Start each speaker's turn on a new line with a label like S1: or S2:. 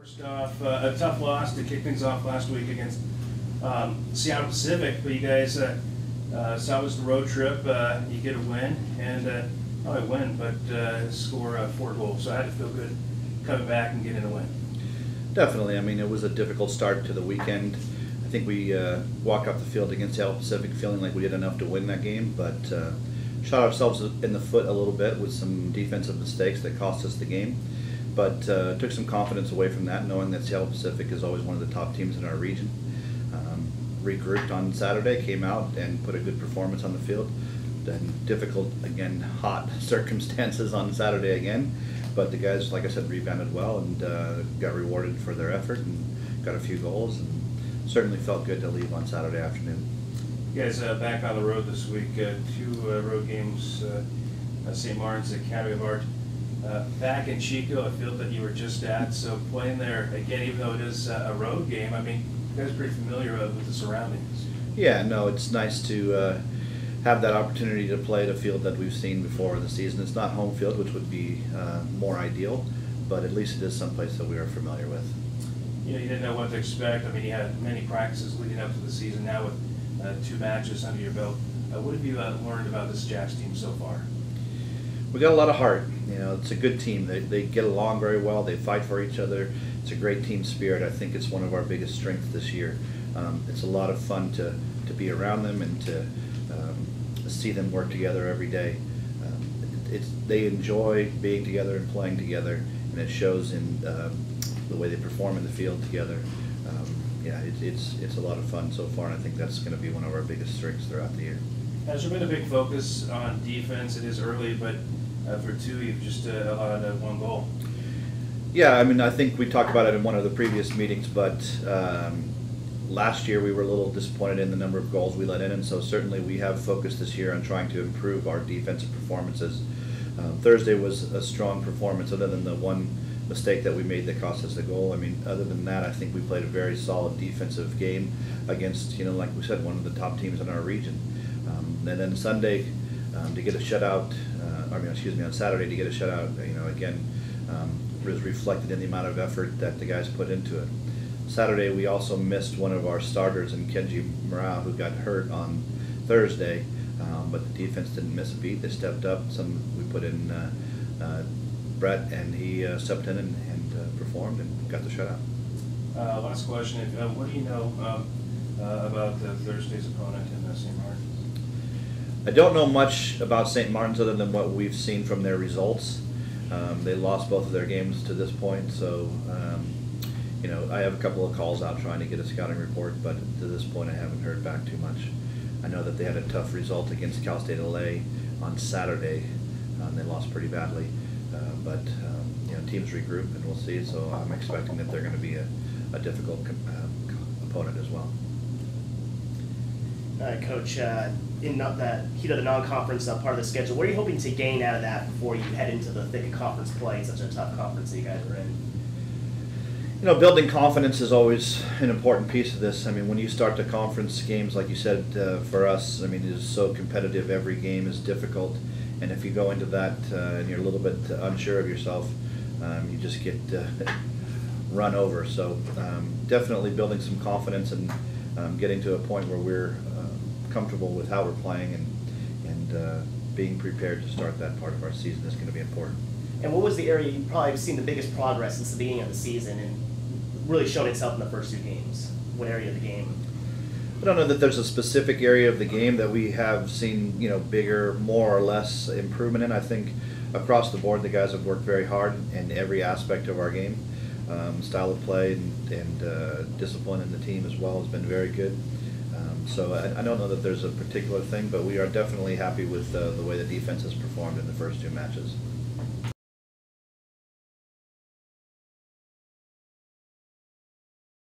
S1: First off, a tough loss to kick things off last week against Seattle Pacific, but you guys salvaged the road trip. You get a win, and not a win, but score 4 goals. So I had to feel good coming back and getting a win.
S2: Definitely. I mean, it was a difficult start to the weekend. I think we walked off the field against Seattle Pacific feeling like we did enough to win that game, but shot ourselves in the foot a little bit with some defensive mistakes that cost us the game. But took some confidence away from that, knowing that Seattle Pacific is always one of the top teams in our region. Regrouped on Saturday, came out and put a good performance on the field. Then difficult, again, hot circumstances on Saturday again. But the guys, like I said, rebounded well and got rewarded for their effort and got a few goals. And certainly felt good to leave on Saturday afternoon.
S1: You guys back on the road this week, 2 road games, St. Martin's, Academy of Art. Back in Chico, a field that you were just at, so playing there again, even though it is a road game, I mean, you guys are pretty familiar with the surroundings.
S2: Yeah, no, it's nice to have that opportunity to play at a field that we've seen before in the season. It's not home field, which would be more ideal, but at least it is someplace that we are familiar with.
S1: You know, you didn't know what to expect. I mean, you had many practices leading up to the season. Now with 2 matches under your belt, what have you learned about this Jacks team so far?
S2: We got a lot of heart. You know, it's a good team. They get along very well. They fight for each other. It's a great team spirit. I think it's one of our biggest strengths this year. It's a lot of fun to be around them and to see them work together every day. They enjoy being together and playing together, and it shows in the way they perform in the field together. Yeah, it's a lot of fun so far, and I think that's going to be one of our biggest strengths throughout the year.
S1: Has there been a big focus on defense? It is early, but for 2, you've just allowed 1 goal.
S2: Yeah, I mean, I think we talked about it in one of the previous meetings, but last year we were a little disappointed in the number of goals we let in, and so certainly we have focused this year on trying to improve our defensive performances. Thursday was a strong performance, other than the one mistake that we made that cost us the goal. I mean, other than that, I think we played a very solid defensive game against, you know, like we said, one of the top teams in our region. And then Sunday, to get a shutout, on Saturday to get a shutout, you know, again, was reflected in the amount of effort that the guys put into it. Saturday, we also missed one of our starters in Kenji Morale, who got hurt on Thursday, but the defense didn't miss a beat. They stepped up. We put in Brett, and he stepped in and performed and got the shutout.
S1: Last question. What do you know about Thursday's opponent in St. Martin's?
S2: I don't know much about St. Martin's other than what we've seen from their results. They lost both of their games to this point, so you know, I have a couple of calls out trying to get a scouting report, but to this point I haven't heard back too much. I know that they had a tough result against Cal State LA on Saturday. They lost pretty badly, but you know, teams regroup and we'll see. So I'm expecting that they're going to be a difficult opponent as well.
S3: All right, Coach, in that heat of the non-conference part of the schedule, what are you hoping to gain out of that before you head into the thick of conference play in such a tough conference that you guys are in?
S2: You know, building confidence is always an important piece of this. I mean, when you start the conference games, like you said, for us, I mean, it is so competitive. Every game is difficult. And if you go into that and you're a little bit unsure of yourself, you just get run over. So definitely building some confidence and getting to a point where we're comfortable with how we're playing and being prepared to start that part of our season is going to be important.
S3: And what was the area you probably have seen the biggest progress since the beginning of the season and really showed itself in the first 2 games? What area of the game?
S2: I don't know that there's a specific area of the game that we have seen, you know, bigger, more or less improvement in. I think across the board the guys have worked very hard in every aspect of our game. Style of play and discipline in the team as well has been very good. So I don't know that there's a particular thing, but we are definitely happy with the way the defense has performed in the first 2 matches.